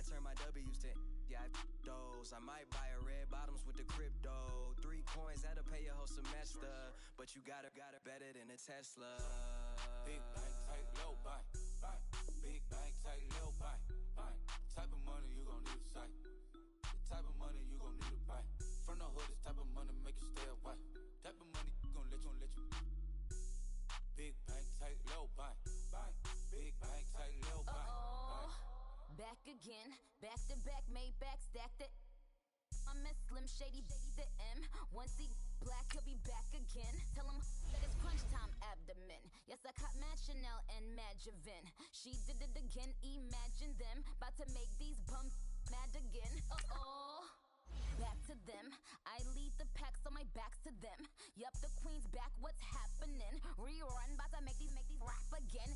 turn my W's to yeah, I those. I might buy a red bottoms with the crypto. 3 coins, had to pay your whole semester. But you got it better than a Tesla. Big bank, tight, low buy. Big bank, tight, low buy. Type of money you gon' need a sight. The type of money you gon' need to buy. From the hood, this type of money make you stay away. Type of money gon' let you. Big bank, tight, low buy. Big bank, tight, low buy. Back again, back to back, made back, stacked it. I'm a Slim Shady, the M. Once he black, he'll be back again. Tell him that it's crunch time abdomen. Yes, I caught Mad Chanel and Mad Javin. She did it again, imagine them. About to make these bums mad again. Back to them. I lead the pack, so my back's to them. Yup, the queen's back, what's happening? Rerun, about to make these rap again.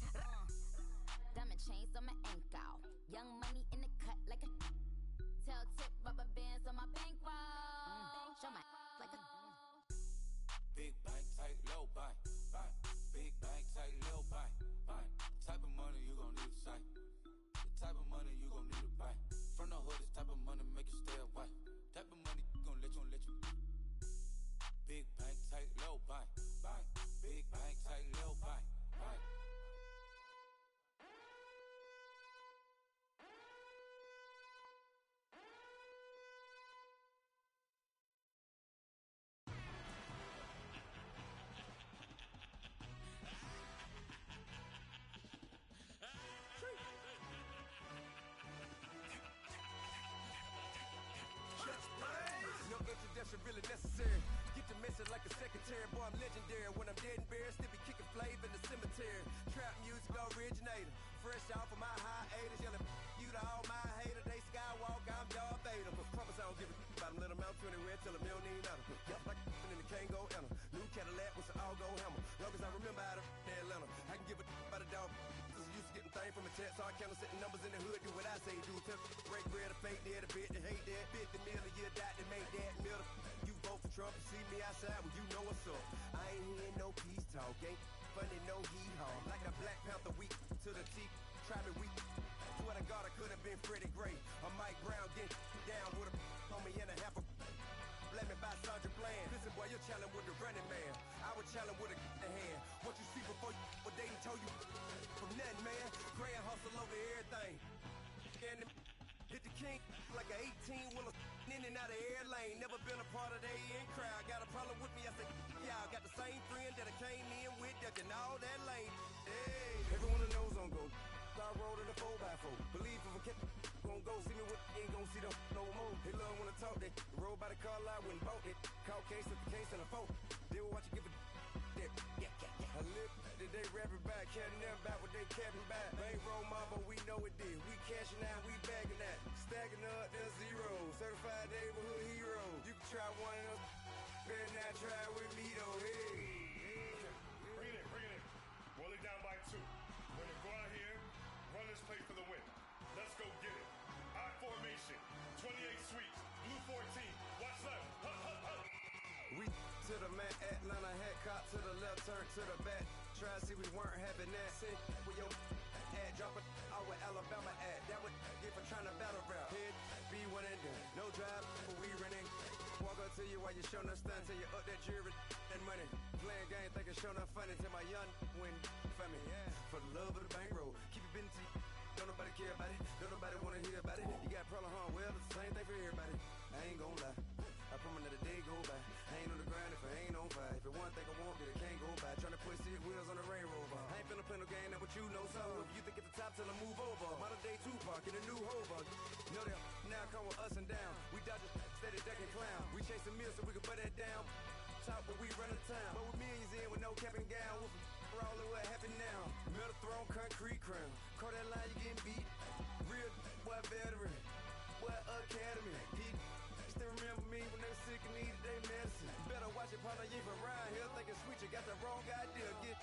Diamond chains on my ankle. Young money in the cut like a tell tip rubber bands on my bankroll. Show my like a big bank, tight, low buy. Big bank, tight, low buy. Type of money you gon' need to sight. The type of money you gon' need to buy. From the hood, this type of money make you stay away. Type of money gon' let you. Big bank, tight, low buy. Big bank, tight, low buy. No introduction really necessary. Get the message like a secretary. Boy, I'm legendary. When I'm dead and buried, still be kicking flavor in the cemetery. Trap music originator. Fresh off of my hiatus. Yelling you to all my haters. They skywalk, I'm Darth Vader. But promise I don't give a about them. Let them out to anywhere. Tell them you don't need nothing. Yup, like and the can't go enter. New Cadillac with an all-go hammer. Long as I remember out of Atlanta. I can give a about a dog. Cause I'm used to getting things from a text. So I count setting numbers in the hood. Do what I say do. Tell break bread or fake dead. A bit to hate that. 50 million a year die to make that middle. You vote for Trump and see me outside when you know what's up. I ain't hearing no peace talk. Ain't funny, no hee-haw. Like the Black Panther weak to the teeth. Try me weak. Swear to God I could have been Freddie Gray. Or Mike Brown getting down with a homie and a half a let me buy Sandra Bland. Listen, boy, you're challenging with the running man. I was challenging with a hand. What you see before you, what they done told you from nothing, man. Grand hustle over everything. And hit the king like an 18-wheeler in and out of air lane. Never been a part of the in crowd. Got a problem with me, I said, y'all got the same friend that I came in with that can all that lane. Hey, everyone knows on go. I rolled in a 4x4. Believe if a kid gon' go see me with ain't gon' see them no more. They love when I talk that. Roll by the car lot when bought it. Call case at the case and a phone. They will watch you give a that. I live that they rapping back, can't never back what they capping back. They ain't roll my, but we know it did. We cashing out, we bagging that. Stacking up, there's zero. Certified neighborhood hero. You can try one of those, better not try with me though. Hey. Bring it in. Roll it down by 2. We're gonna go out here, run this play for the win. Let's go get it. I formation, 28 sweeps, blue 14. Watch left. We to the man, Atlanta hat cop to the left, turn to the back. Try to see we weren't having that. Sit with your ad, drop it out with Alabama ad. That would get for trying to battle rap. Head, be one and done. No drive, but we running. Walk up to you while you showing us stunts. Till you up that jewelry and money. Playing game, thinking showing up funny. Till my young win for me. Yeah. For the love of the bankroll. Keep it busy. Don't nobody care about it. Don't nobody wanna hear about it. You got problem, huh? Well, it's the same thing for everybody. I ain't gon' lie. I promise that a day go by. I ain't on the ground if I ain't on fire. If it one thing I want, then it can't go by. Tryna put 6 wheels on the Range Rover. I ain't finna play no game, that what you know. So if you think at the top, tell them move over. Modern day Tupac in a new Hova. Know that now come with us and down. We dodge it, steady ducking clown. We chasing meals so we can put that down. Top, but we run the town. But with millions in with no cap and gown. We're all in what happened now. Metal throne, concrete crown. Call that line, you getting beat. Real, what veteran. What academy. He still remember me when they were sick and needed their medicine. Better watch it, partner, you ain't around here thinking sweet. You got the wrong idea. Get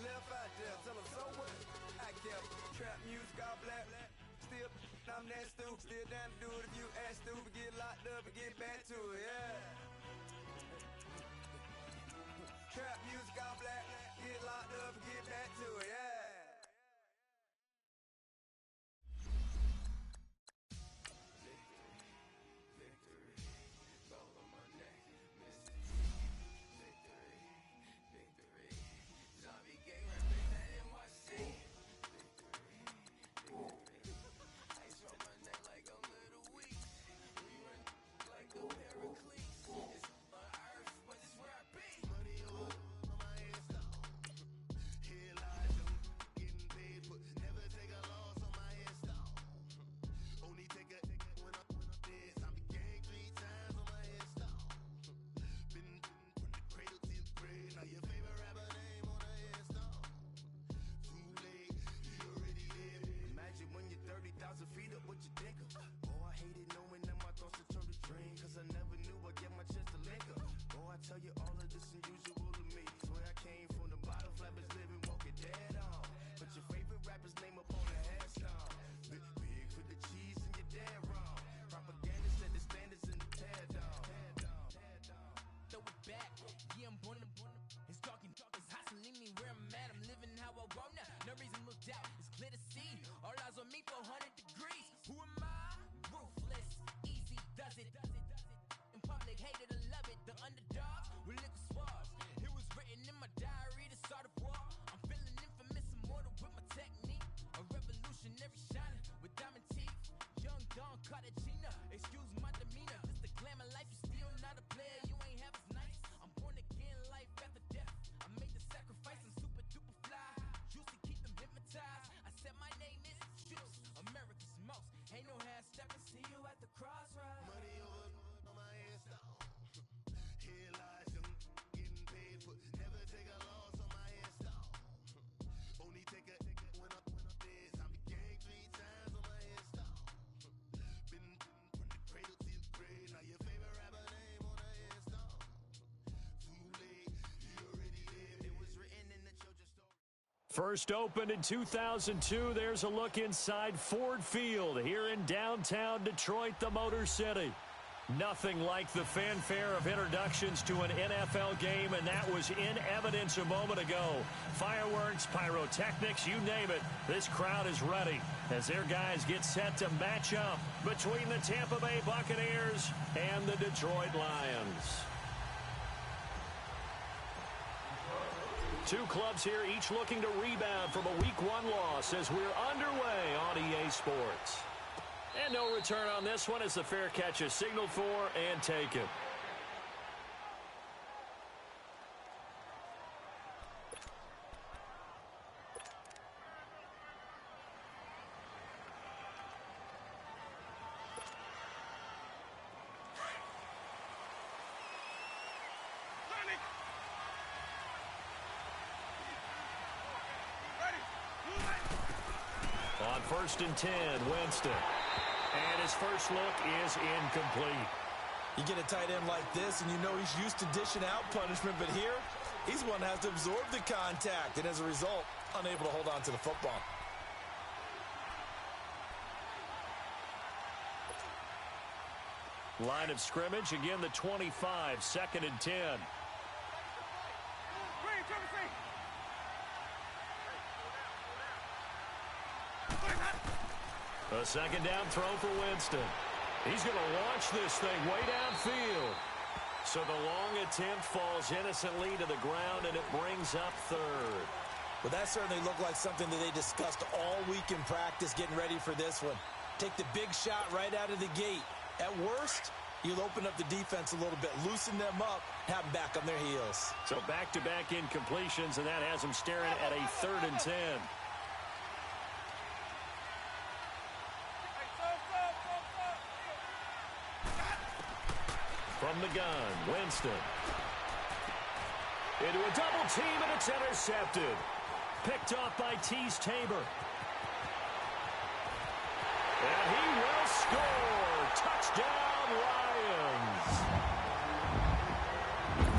left out there. Tell them so what? I kept trap music all black. Still, I'm that stupid. Still down to do it if you ask stupid. Get locked up and get back to it, yeah. Trap music all black. Get locked up and get back to it, yeah. First opened in 2002, there's a look inside Ford Field here in downtown Detroit, the Motor City. Nothing like the fanfare of introductions to an NFL game, and that was in evidence a moment ago. Fireworks, pyrotechnics, you name it. This crowd is ready as their guys get set to match up between the Tampa Bay Buccaneers and the Detroit Lions. Two clubs here, each looking to rebound from a Week 1 loss as we're underway on EA Sports. And no return on this one as the fair catch is signaled for and taken. On 1st and 10, Winston. And his first look is incomplete. You get a tight end like this, and you know he's used to dishing out punishment, but here, he's the one that has to absorb the contact, and as a result, unable to hold on to the football. Line of scrimmage, again the 25, 2nd and 10. A second down throw for Winston. He's going to launch this thing way downfield. So the long attempt falls innocently to the ground, and it brings up 3rd. Well, that certainly looked like something that they discussed all week in practice, getting ready for this one. Take the big shot right out of the gate. At worst, you'll open up the defense a little bit, loosen them up, have them back on their heels. So back-to-back incompletions, and that has them staring at a 3rd and 10. From the gun, Winston. Into a double team, and it's intercepted. Picked off by Tease Tabor. And he will score. Touchdown, Lions.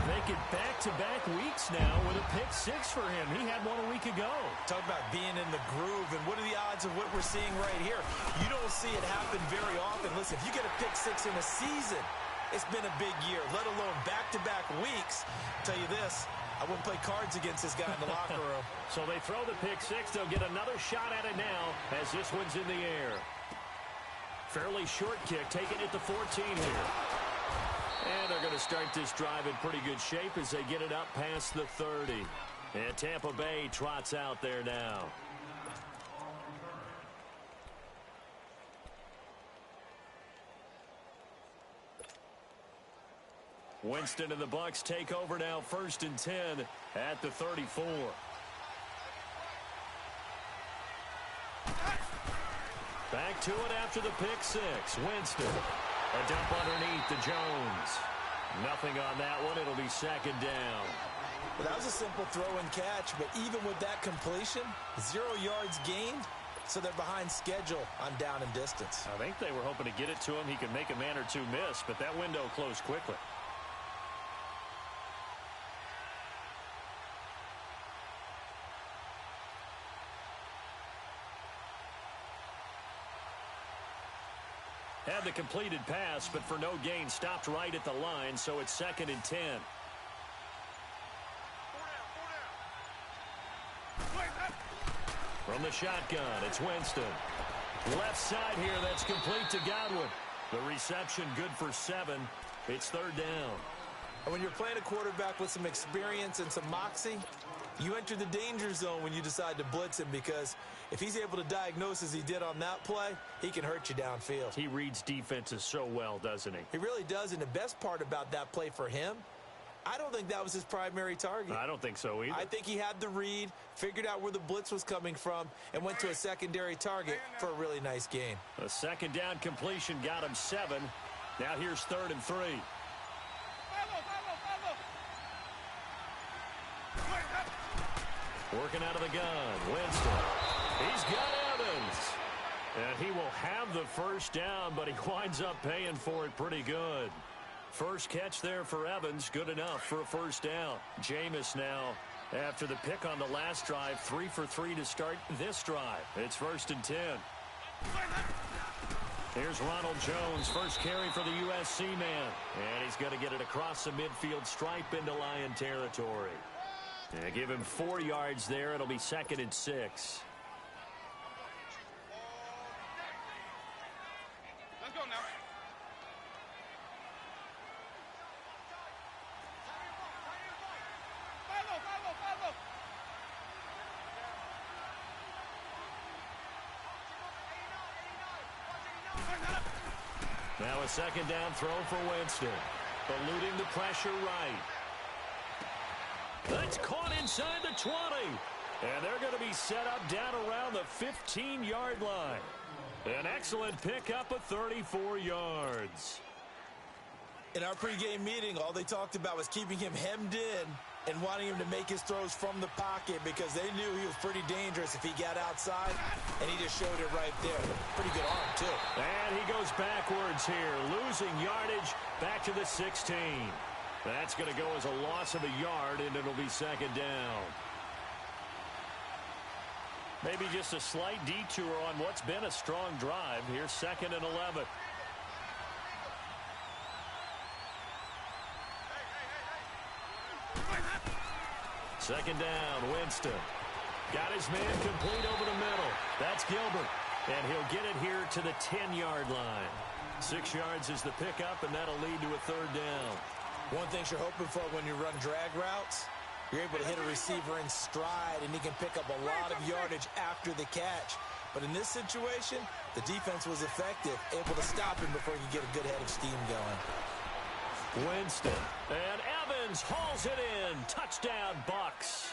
Make it back-to-back weeks now with a pick 6 for him. He had one a week ago. Talk about being in the groove, and what are the odds of what we're seeing right here? You don't see it happen very often. Listen, if you get a pick 6 in a season, it's been a big year, let alone back-to-back weeks. I'll tell you this, I wouldn't play cards against this guy in the locker room. So they throw the pick 6. They'll get another shot at it now as this one's in the air. Fairly short kick, taking it to 14 here. And they're going to start this drive in pretty good shape as they get it up past the 30. And Tampa Bay trots out there now. Winston and the Bucs take over now, 1st and 10 at the 34. Back to it after the pick 6. Winston. A dump underneath to Jones. Nothing on that one. It'll be 2nd down. Well, that was a simple throw and catch, but even with that completion, 0 yards gained, so they're behind schedule on down and distance. I think they were hoping to get it to him. He could make a man or two miss, but that window closed quickly. Had the completed pass, but for no gain, stopped right at the line, so it's 2nd and 10. From the shotgun, it's Winston. Left side here, that's complete to Godwin. The reception good for 7. It's 3rd down. And when you're playing a quarterback with some experience and some moxie, you enter the danger zone when you decide to blitz him, because if he's able to diagnose as he did on that play, he can hurt you downfield. He reads defenses so well, doesn't he? He really does, and the best part about that play for him, I don't think that was his primary target. I don't think so either. I think he had the read, figured out where the blitz was coming from, and went to a secondary target for a really nice gain. A 2nd down completion got him 7. Now here's 3rd and 3. Working out of the gun, Winston. He's got Evans. And he will have the 1st down, but he winds up paying for it pretty good. First catch there for Evans, good enough for a 1st down. Jameis now After the pick on the last drive, 3 for 3 to start this drive. It's 1st and 10. Here's Ronald Jones, first carry for the USC man. And he's going to get it across the midfield stripe into Lion territory. And give him 4 yards there. It'll be 2nd and 6. Let's go now. Now a 2nd down throw for Winston. Eluding the pressure right. That's caught inside the 20. And they're going to be set up down around the 15-yard line. An excellent pickup of 34 yards. In our pregame meeting, all they talked about was keeping him hemmed in and wanting him to make his throws from the pocket because they knew he was pretty dangerous if he got outside, and he just showed it right there. Pretty good arm, too. And he goes backwards here, losing yardage back to the 16. That's going to go as a loss of a yard, and it'll be 2nd down. Maybe just a slight detour on what's been a strong drive. Here's 2nd and 11. Second down, Winston. Got his man complete over the middle. That's Gilbert. And he'll get it here to the 10-yard line. 6 yards is the pickup, and that'll lead to a 3rd down. One thing you're hoping for when you run drag routes, you're able to hit a receiver in stride, and he can pick up a lot of yardage after the catch. But in this situation, the defense was effective, able to stop him before he could get a good head of steam going. Winston. And Evans hauls it in. Touchdown, Bucks.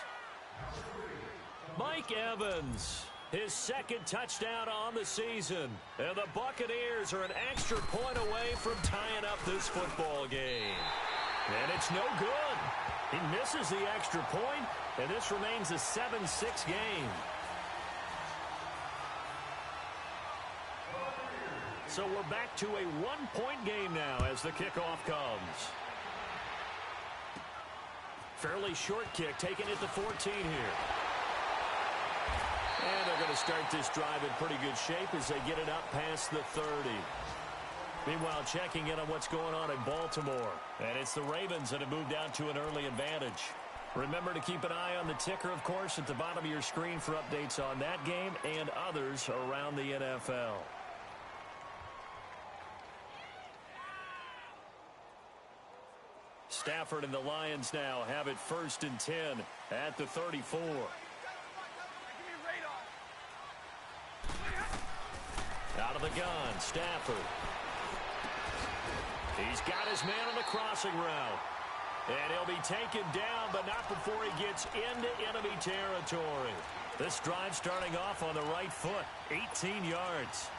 Mike Evans, his 2nd touchdown on the season. And the Buccaneers are an extra point away from tying up this football game. And it's no good. He misses the extra point, and this remains a 7-6 game. So we're back to a 1-point game now as the kickoff comes. Fairly short kick, taken at the 14 here. And they're going to start this drive in pretty good shape as they get it up past the 30. Meanwhile, checking in on what's going on in Baltimore. And it's the Ravens that have moved out to an early advantage. Remember to keep an eye on the ticker, of course, at the bottom of your screen for updates on that game and others around the NFL. Stafford and the Lions now have it 1st and 10 at the 34. Out of the gun, Stafford. He's got his man on the crossing route. And he'll be taken down, but not before he gets into enemy territory. This drive starting off on the right foot, 18 yards.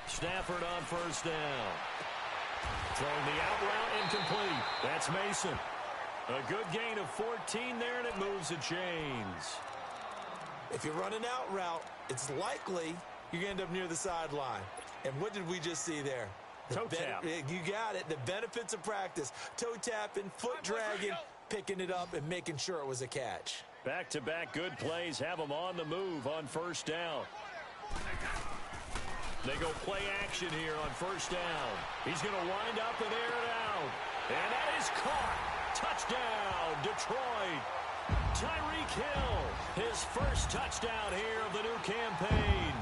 Stafford on 1st down. Throwing the out route incomplete. That's Mason. A good gain of 14 there, and it moves the chains. If you run an out route, it's likely you're going to end up near the sideline. And what did we just see there? Toe tap. You got it. The benefits of practice. Toe tapping, foot dragging, picking it up, and making sure it was a catch. Back-to-back good plays have them on the move on 1st down. They go play action here on 1st down. He's going to wind up and air it out. And that is caught. Touchdown, Detroit. Tyreek Hill, his 1st touchdown here of the new campaign.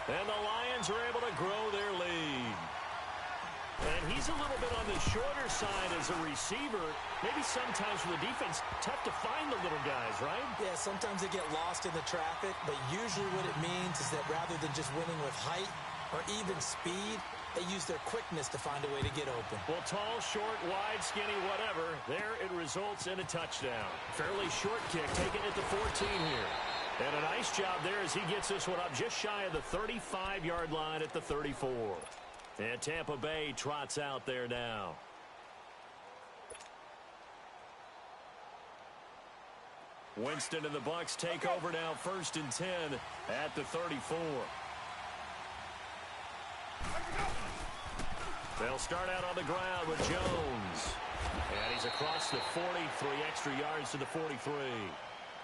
And the Lions are able to grow their lead. And he's a little bit on the shorter side as a receiver. Maybe sometimes for the defense, tough to find the little guys, right? Yeah, sometimes they get lost in the traffic, but usually what it means is that rather than just winning with height or even speed, they use their quickness to find a way to get open. Well, tall, short, wide, skinny, whatever, there it results in a touchdown. Fairly short kick taken at the 14 here. And a nice job there as he gets this one up just shy of the 35-yard line at the 34. And Tampa Bay trots out there now. Winston and the Bucs take over now, 1st and 10 at the 34. They'll start out on the ground with Jones. And he's across the 40, 3 extra yards to the 43.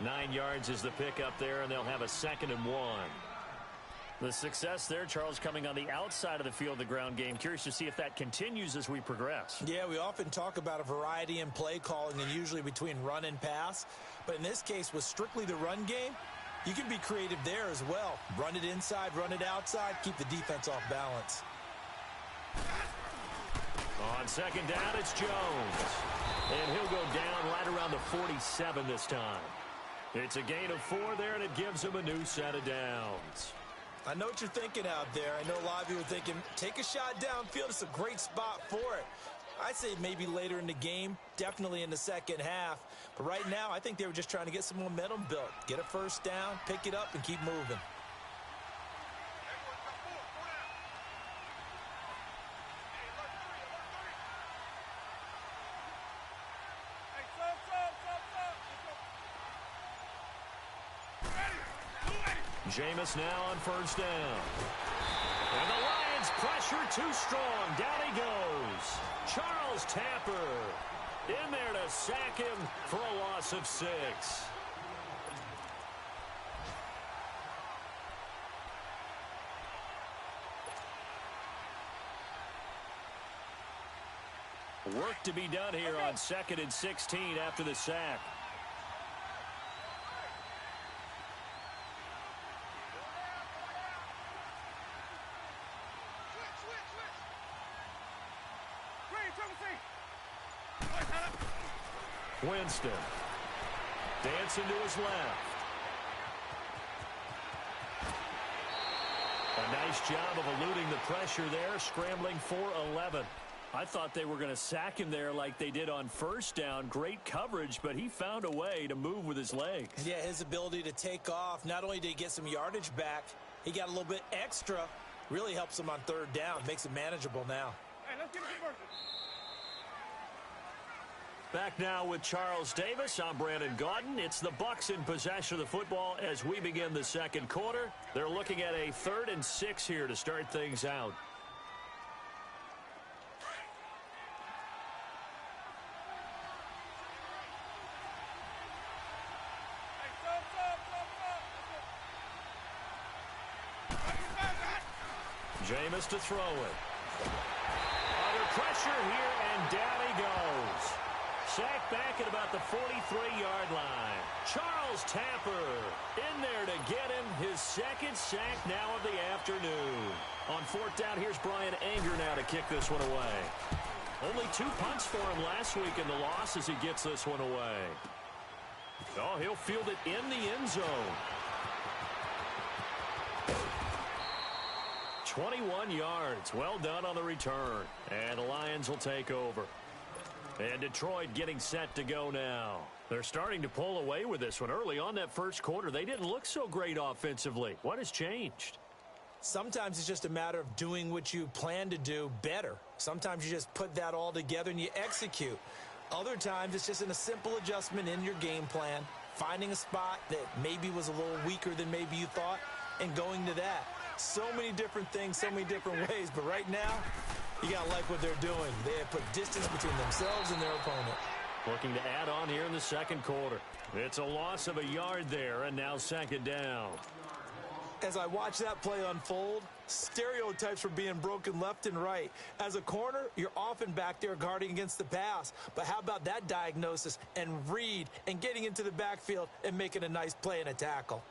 9 yards is the pickup there, and they'll have a 2nd and 1. The success there, Charles, coming on the outside of the field, the ground game. Curious to see if that continues as we progress. Yeah, we often talk about a variety in play calling and usually between run and pass. But in this case, with strictly the run game, you can be creative there as well. Run it inside, run it outside, keep the defense off balance. On 2nd down, it's Jones. And he'll go down right around the 47 this time. It's a gain of 4 there, and it gives him a new set of downs. I know what you're thinking out there. I know a lot of you are thinking, take a shot downfield. It's a great spot for it. I'd say maybe later in the game, definitely in the second half. But right now, I think they were just trying to get some momentum built. Get a first down, pick it up, and keep moving. Jameis now on 1st down. And the Lions pressure too strong. Down he goes. Charles Tapper in there to sack him for a loss of 6. Work to be done here on 2nd and 16 after the sack. Winston dancing to his left. A nice job of eluding the pressure there, scrambling for 11. I thought they were going to sack him there like they did on 1st down. Great coverage, but he found a way to move with his legs. Yeah, his ability to take off, not only did he get some yardage back, he got a little bit extra. Really helps him on 3rd down, makes it manageable now. Hey, let's give it conversion. Back now with Charles Davis. I'm Brandon Gaudin. It's the Bucs in possession of the football as we begin the 2nd quarter. They're looking at a 3rd and 6 here to start things out. Jameis to throw it. Under pressure here, and down he goes. Sack back at about the 43-yard line. Charles Tapper in there to get him his 2nd sack now of the afternoon. On 4th down, here's Brian Anger now to kick this one away. Only 2 punts for him last week in the loss as he gets this one away. Oh, he'll field it in the end zone. 21 yards. Well done on the return. And the Lions will take over. And Detroit getting set to go now. They're starting to pull away with this one. Early on that 1st quarter, they didn't look so great offensively. What has changed? Sometimes it's just a matter of doing what you plan to do better. Sometimes you just put that all together and you execute. Other times it's just in a simple adjustment in your game plan, finding a spot that maybe was a little weaker than maybe you thought, and going to that. So many different things, so many different ways. But right now, you got to like what they're doing. They have put distance between themselves and their opponent. Looking to add on here in the 2nd quarter. It's a loss of a yard there, and now 2nd down. As I watch that play unfold, stereotypes were being broken left and right. As a corner, you're often back there guarding against the pass. But how about that diagnosis and read and getting into the backfield and making a nice play and a tackle?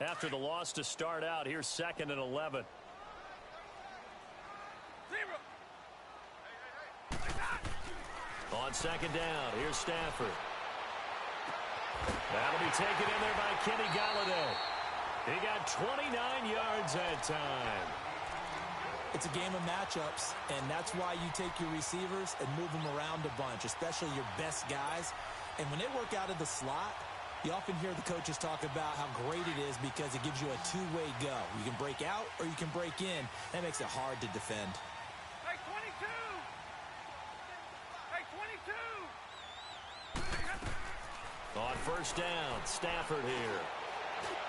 After the loss to start out, here's 2nd and 11. On 2nd down, here's Stafford. That'll be taken in there by Kenny Galladay. He got 29 yards that time. It's a game of matchups, and that's why you take your receivers and move them around a bunch, especially your best guys. And when they work out of the slot, you often hear the coaches talk about how great it is because it gives you a two-way go. You can break out or you can break in. That makes it hard to defend. Hey, 22! Hey, 22! first down. Stafford here.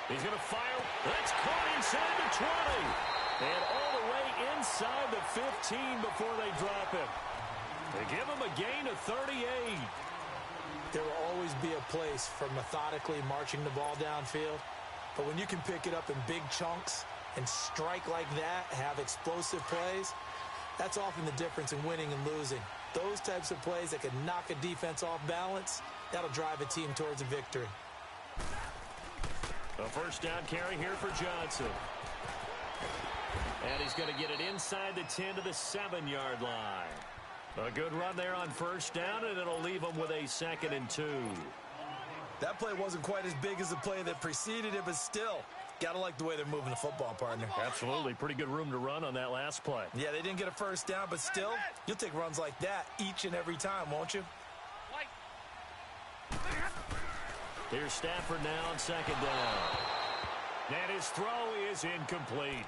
He's going to fire. That's caught inside the 20. And all the way inside the 15 before they drop him. They give him a gain of 38. There will always be a place for methodically marching the ball downfield. But when you can pick it up in big chunks and strike like that, have explosive plays, that's often the difference in winning and losing. Those types of plays that can knock a defense off balance, that'll drive a team towards a victory. A first down carry here for Johnson. And he's going to get it inside the 10 to the 7-yard line. A good run there on first down, and it'll leave him with a 2nd and 2. That play wasn't quite as big as the play that preceded it, but still, got to like the way they're moving the football, partner. Absolutely. Pretty good room to run on that last play. Yeah, they didn't get a first down, but still, you'll take runs like that each and every time, won't you? Here's Stafford now on 2nd down. And his throw is incomplete.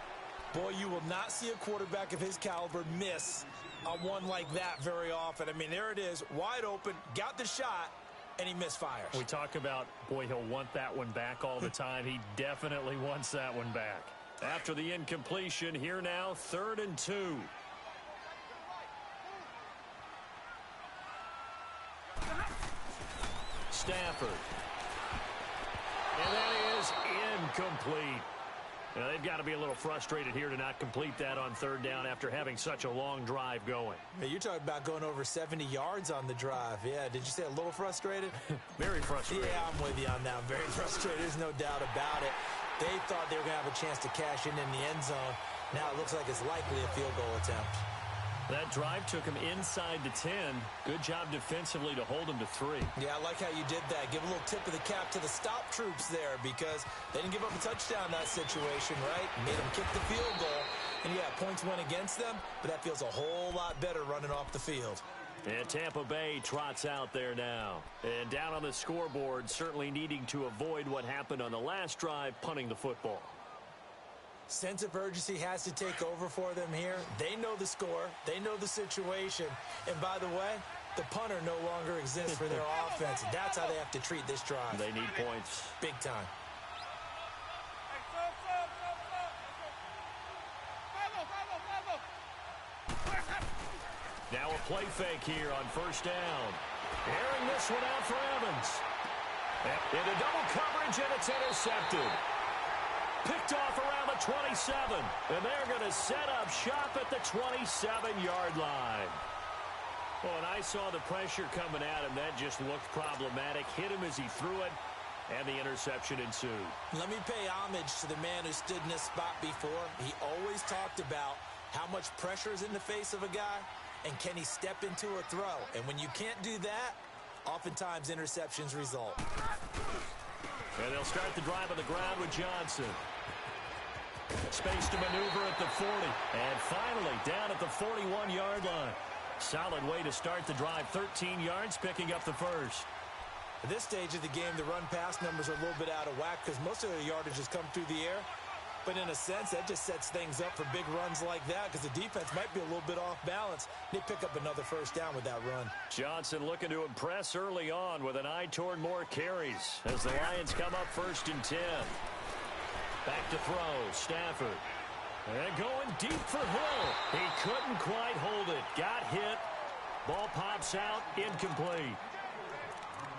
Boy, you will not see a quarterback of his caliber miss a one like that very often. I mean, there it is, wide open, got the shot, and he misfires. We talk about, boy, he'll want that one back all the time. He definitely wants that one back. After the incompletion, here now, 3rd and 2. Stafford. And that is incomplete. Now, they've got to be a little frustrated here to not complete that on 3rd down after having such a long drive going. You're talking about going over 70 yards on the drive. Yeah, did you say a little frustrated? Very frustrated. Yeah, I'm with you on that. Very frustrated. There's no doubt about it. They thought they were going to have a chance to cash in the end zone. Now it looks like it's likely a field goal attempt. That drive took him inside the 10. Good job defensively to hold him to 3. Yeah, I like how you did that. Give a little tip of the cap to the stop troops there because they didn't give up a touchdown in that situation, right? Made them kick the field goal. And, yeah, points went against them, but that feels a whole lot better running off the field. And Tampa Bay trots out there now. And down on the scoreboard, certainly needing to avoid what happened on the last drive, punting the football. Sense of urgency has to take over for them here. They know the score. They know the situation. And by the way, the punter no longer exists for their offense. That's how they have to treat this drive. They need points. Big time. Now a play fake here on first down. Airing this one out for Evans. Into double coverage, and it's intercepted. Picked off around the 27, and they're going to set up shop at the 27-yard line. Well, and I saw the pressure coming at him. That just looked problematic. Hit him as he threw it, and the interception ensued. Let me pay homage to the man who stood in this spot before. He always talked about how much pressure is in the face of a guy, and can he step into a throw. And when you can't do that, oftentimes interceptions result. And they'll start the drive on the ground with Johnson. Space to maneuver at the 40. And finally, down at the 41-yard line. Solid way to start the drive. 13 yards, picking up the first. At this stage of the game, the run-pass numbers are a little bit out of whack because most of the yardage has come through the air. But in a sense, that just sets things up for big runs like that because the defense might be a little bit off balance. They pick up another first down with that run. Johnson looking to impress early on with an eye toward more carries as the Lions come up 1st and 10. Back to throw, Stafford. And going deep for Hill. He couldn't quite hold it. Got hit. Ball pops out, incomplete.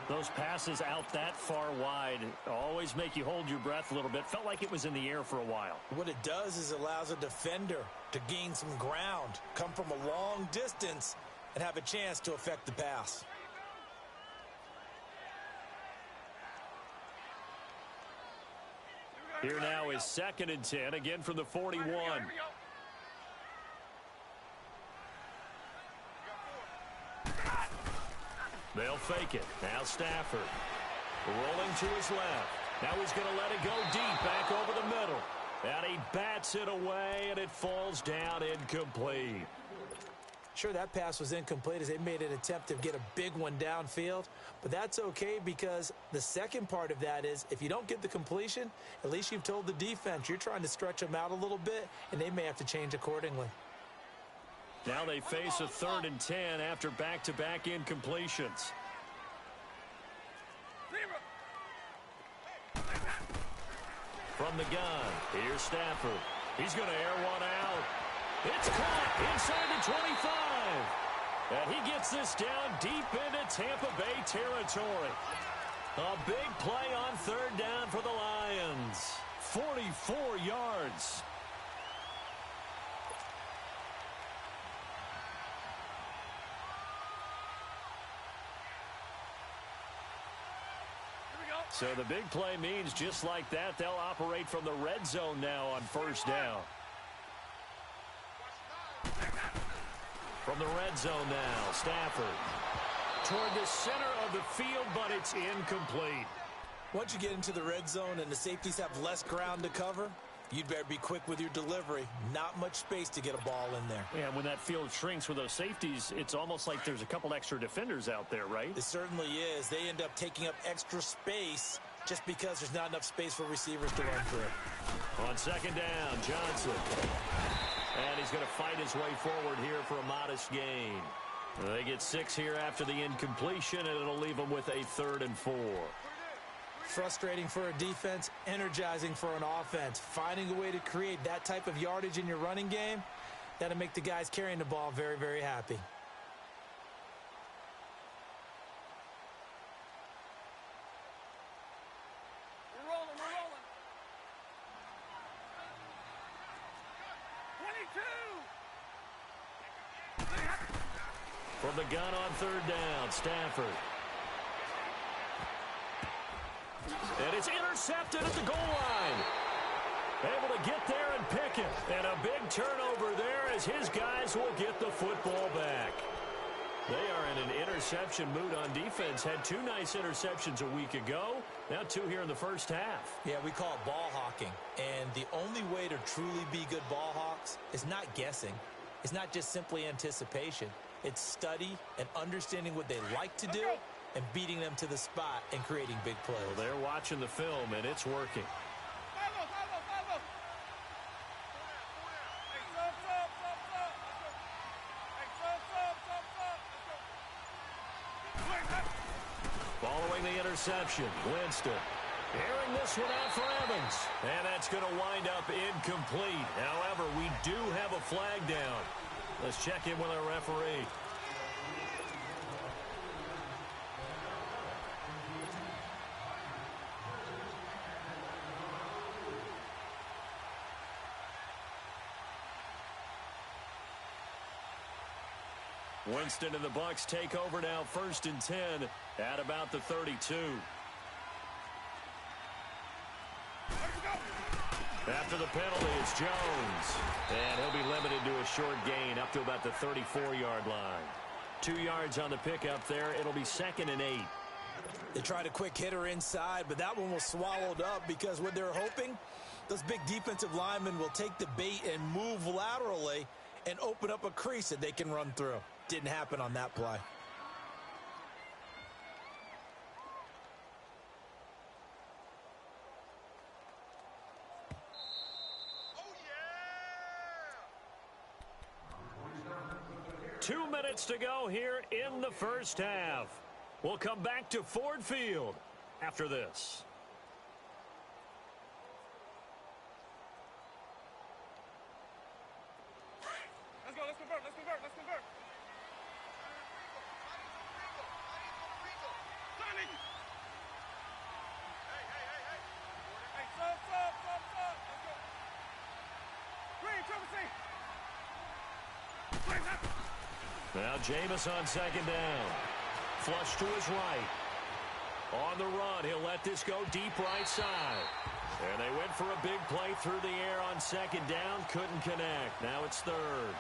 Those passes out that far wide always make you hold your breath a little bit. Felt like it was in the air for a while. What it does is it allows a defender to gain some ground, come from a long distance, and have a chance to affect the pass. Here now is 2nd and 10, again from the 41. They'll fake it. Now Stafford rolling to his left. Now he's going to let it go deep back over the middle. And he bats it away, and it falls down incomplete. Sure, that pass was incomplete as they made an attempt to get a big one downfield. But that's okay because the second part of that is if you don't get the completion, at least you've told the defense you're trying to stretch them out a little bit, and they may have to change accordingly. Now they face a 3rd and 10 after back-to-back incompletions. From the gun, here's Stafford. He's going to air one out. It's caught inside the 25. And he gets this down deep into Tampa Bay territory. A big play on third down for the Lions. 44 yards. So the big play means just like that, they'll operate from the red zone now on first down. From the red zone now, Stafford. Toward the center of the field, but it's incomplete. Once you get into the red zone and the safeties have less ground to cover, you'd better be quick with your delivery. Not much space to get a ball in there. Yeah, when that field shrinks with those safeties, it's almost like there's a couple extra defenders out there, right? It certainly is. They end up taking up extra space just because there's not enough space for receivers to run through. On second down, Johnson. And he's going to fight his way forward here for a modest gain. They get 6 here after the incompletion, and it'll leave them with a 3rd and 4. Frustrating for a defense, energizing for an offense. Finding a way to create that type of yardage in your running game, that'll make the guys carrying the ball very, very happy. We're rolling. 22! From the gun on third down, Stafford. And it's intercepted at the goal line. Able to get there and pick it. And a big turnover there as his guys will get the football back. They are in an interception mood on defense. Had 2 nice interceptions a week ago. Now 2 here in the first half. Yeah, we call it ball hawking. And the only way to truly be good ball hawks is not guessing. It's not just simply anticipation. It's study and understanding what they like to do and beating them to the spot and creating big plays. Well, they're watching the film, and it's working. Following the interception, Winston. Airing this one out for Evans. And that's going to wind up incomplete. However, we do have a flag down. Let's check in with our referee. Winston and the Bucs take over now, 1st and 10 at about the 32. After the penalty, it's Jones. And he'll be limited to a short gain up to about the 34-yard line. 2 yards on the pickup there. It'll be 2nd and 8. They tried a quick hitter inside, but that one was swallowed up because what they're hoping, those big defensive linemen will take the bait and move laterally and open up a crease that they can run through. Didn't happen on that play. Oh, yeah! 2 minutes to go here in the first half. We'll come back to Ford Field after this. Let's convert. Sonny! Hey, sub. Let's go. Green, Trevor C. Now Jameis on second down. Flush to his right. On the run, he'll let this go deep right side. And they went for a big play through the air on second down. Couldn't connect. Now it's 3rd.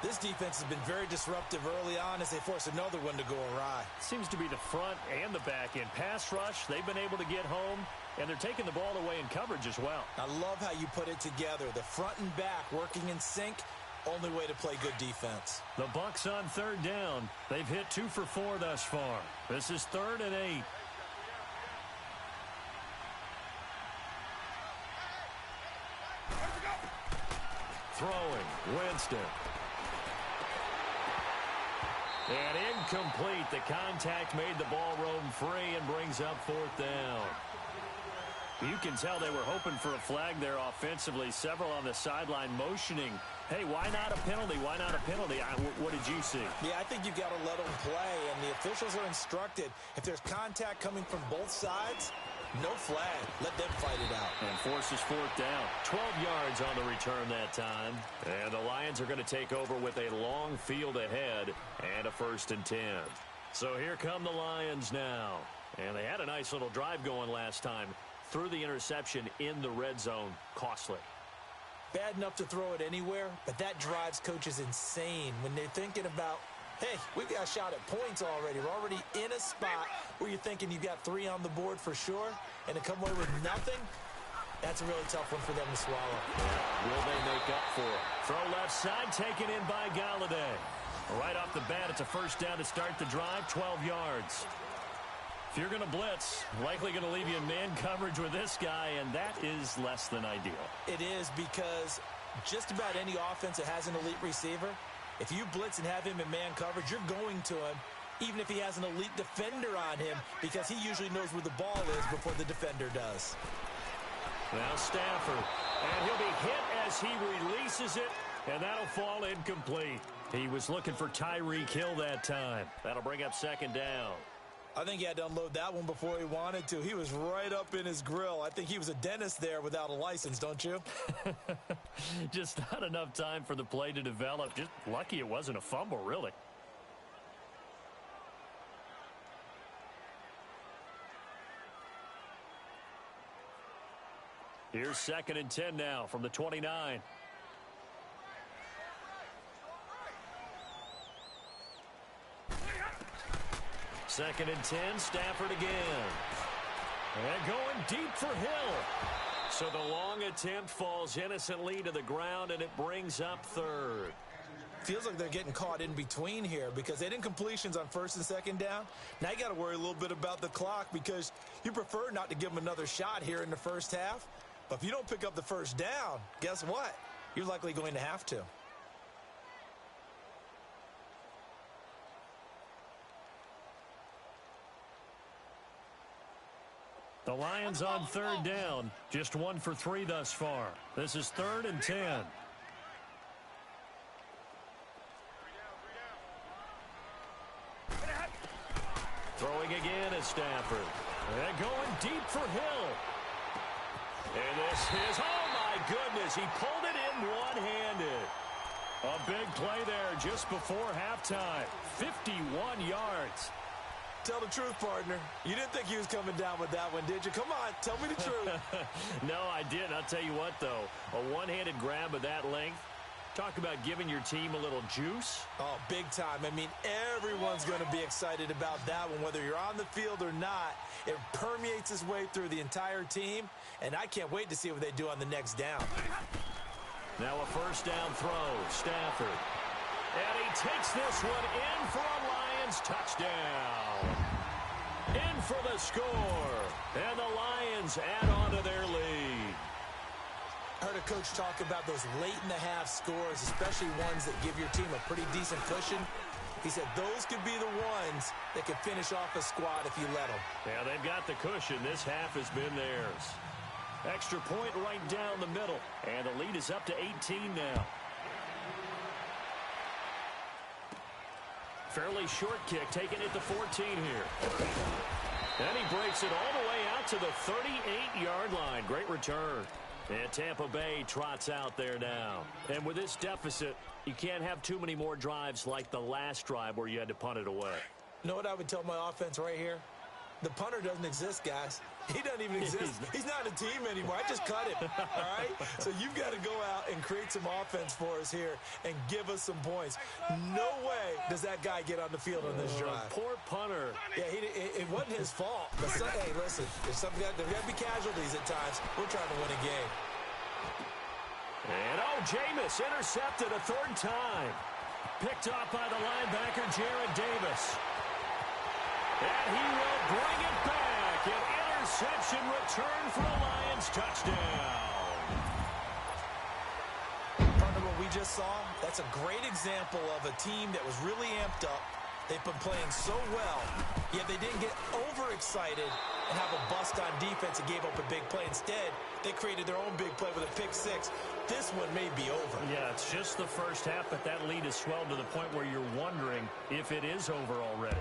This defense has been very disruptive early on as they force another one to go awry. Seems to be the front and the back end. Pass rush, they've been able to get home, and they're taking the ball away in coverage as well. I love how you put it together. The front and back working in sync, only way to play good defense. The Bucs on third down. They've hit 2 for 4 thus far. This is 3rd and 8. Throwing, Winston. And incomplete. The contact made the ball roam free and brings up 4th down. You can tell they were hoping for a flag there offensively. Several on the sideline motioning, hey, why not a penalty? Why not a penalty? What did you see? Yeah, I think you've got to let them play, and the officials are instructed. If there's contact coming from both sides, no flag. Let them fight it out. And forces fourth down. 12 yards on the return that time. And the Lions are going to take over with a long field ahead and a 1st and 10. So here come the Lions now. And they had a nice little drive going last time. Threw the interception in the red zone. Costly. Bad enough to throw it anywhere, but that drives coaches insane when they're thinking about, hey, we've got a shot at points already. We're already in a spot where you're thinking you've got 3 on the board for sure, and to come away with nothing, that's a really tough one for them to swallow. Will they make up for it? Throw left side, taken in by Galladay. Right off the bat, it's a 1st down to start the drive, 12 yards. If you're going to blitz, likely going to leave you in man coverage with this guy, and that is less than ideal. It is, because just about any offense that has an elite receiver, if you blitz and have him in man coverage, you're going to him, even if he has an elite defender on him, because he usually knows where the ball is before the defender does. Now Stafford, and he'll be hit as he releases it, and that'll fall incomplete. He was looking for Tyreek Hill that time. That'll bring up 2nd down. I think he had to unload that one before he wanted to. He was right up in his grill. I think he was a dentist there without a license, don't you? Just not enough time for the play to develop. Just lucky it wasn't a fumble, really. Here's 2nd and 10 now from the 29. Second and 10, Stafford again. And going deep for Hill. So the long attempt falls innocently to the ground, and it brings up 3rd. Feels like they're getting caught in between here because they didn't completions on 1st and 2nd down. Now you got to worry a little bit about the clock because you prefer not to give them another shot here in the 1st half. But if you don't pick up the 1st down, guess what? You're likely going to have to. The Lions on 3rd down. Just 1 for 3 thus far. This is 3rd and 10. Throwing again is Stafford. And going deep for Hill. And this is, oh my goodness, he pulled it in one-handed. A big play there just before halftime. 51 yards. Tell the truth, partner. You didn't think he was coming down with that one, did you? Come on, tell me the truth. No, I didn't. I'll tell you what, though. A one-handed grab of that length. Talk about giving your team a little juice. Oh, big time. I mean, everyone's going to be excited about that one, whether you're on the field or not. It permeates its way through the entire team, and I can't wait to see what they do on the next down. Now a 1st down throw, Stafford. And he takes this one in for a Lions touchdown. In for the score. And the Lions add on to their lead. I heard a coach talk about those late-in-the-half scores, especially ones that give your team a pretty decent cushion. He said those could be the ones that could finish off a squad if you let them. Yeah, they've got the cushion. This half has been theirs. Extra point right down the middle. And the lead is up to 18 now. Fairly short kick, taking it to 14 here. And he breaks it all the way out to the 38-yard line. Great return. And Tampa Bay trots out there now. And with this deficit, you can't have too many more drives like the last drive where you had to punt it away. You know what I would tell my offense right here? The punter doesn't exist, guys. He doesn't even exist. He's not a team anymore. I just cut him, all right? So you've got to go out and create some offense for us here and give us some points. No way does that guy get on the field on this drive. Poor punter. Yeah, it wasn't his fault. But hey, listen, there's got to be casualties at times. We're trying to win a game. And, Jameis intercepted a 3rd time. Picked off by the linebacker, Jared Davis. And he will bring it back. An interception return for a Lions touchdown. Partner, what we just saw, that's a great example of a team that was really amped up. They've been playing so well, yet they didn't get overexcited and have a bust on defense and gave up a big play. Instead, they created their own big play with a pick six. This one may be over. Yeah, it's just the first half, but that lead has swelled to the point where you're wondering if it is over already.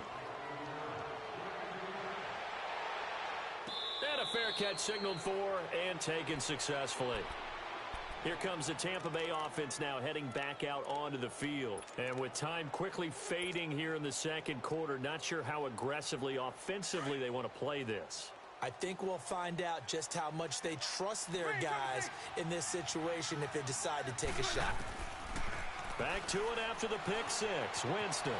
And a fair catch signaled for and taken successfully. Here comes the Tampa Bay offense now heading back out onto the field. And with time quickly fading here in the second quarter, not sure how aggressively, offensively they want to play this. I think we'll find out just how much they trust their guys in this situation if they decide to take a shot. Back to it after the pick six. Winston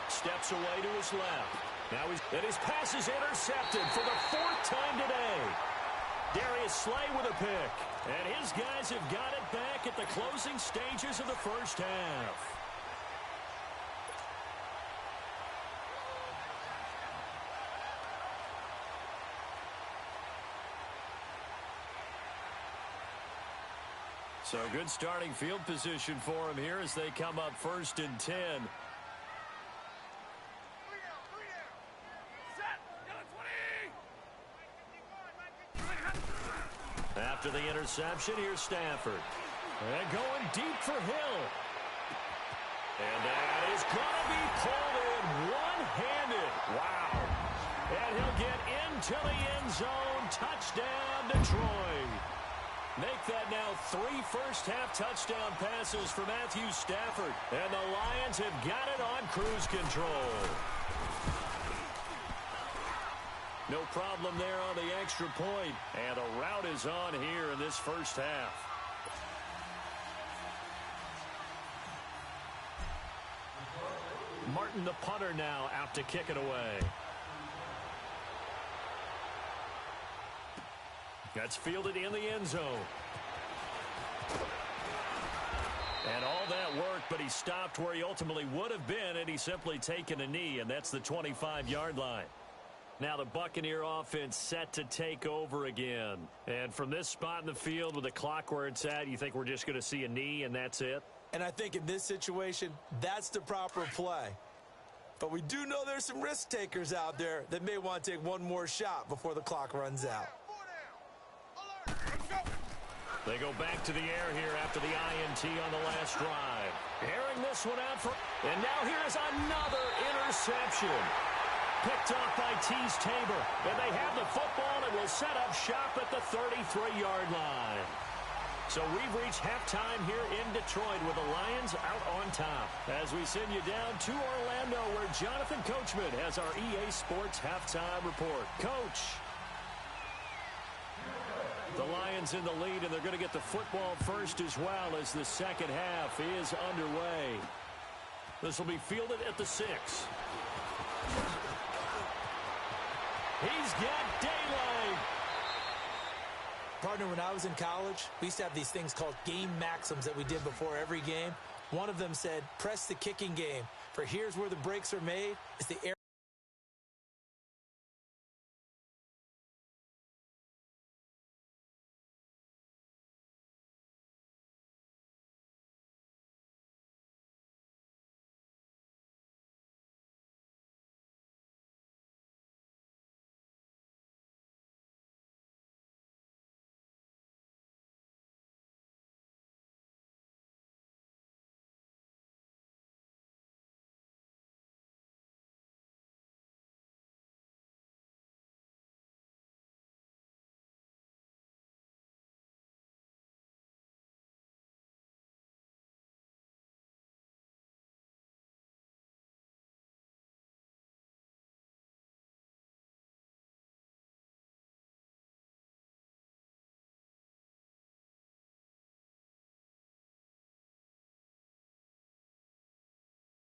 steps away to his left. Now his pass is intercepted for the fourth time today. Darius Slay with a pick. And his guys have got it back at the closing stages of the first half. So good starting field position for him here as they come up 1st and 10. After the interception, here's Stafford. And going deep for Hill. And that is going to be pulled in one-handed. Wow. And he'll get into the end zone. Touchdown, Detroit. Make that now 3 first-half touchdown passes for Matthew Stafford. And the Lions have got it on cruise control. No problem there on the extra point. And a rout is on here in this first half. Martin, the punter, now out to kick it away. That's fielded in the end zone. And all that worked, but he stopped where he ultimately would have been, and he's simply taken a knee, and that's the 25-yard line. Now the Buccaneer offense set to take over again. And from this spot in the field with the clock where it's at, you think we're just going to see a knee and that's it? And I think in this situation, that's the proper play. But we do know there's some risk takers out there that may want to take one more shot before the clock runs out. They go back to the air here after the INT on the last drive. Airing this one out for... And now here's another interception. Picked off by Tease Tabor. And they have the football and will set up shop at the 33-yard line. So we've reached halftime here in Detroit with the Lions out on top. As we send you down to Orlando where Jonathan Coachman has our EA Sports halftime report. Coach. The Lions in the lead, and they're going to get the football first as well as the second half is underway. This will be fielded at the 6. He's got daylight. Partner, when I was in college, we used to have these things called game maxims that we did before every game. One of them said, press the kicking game, for here's where the breaks are made. It's the air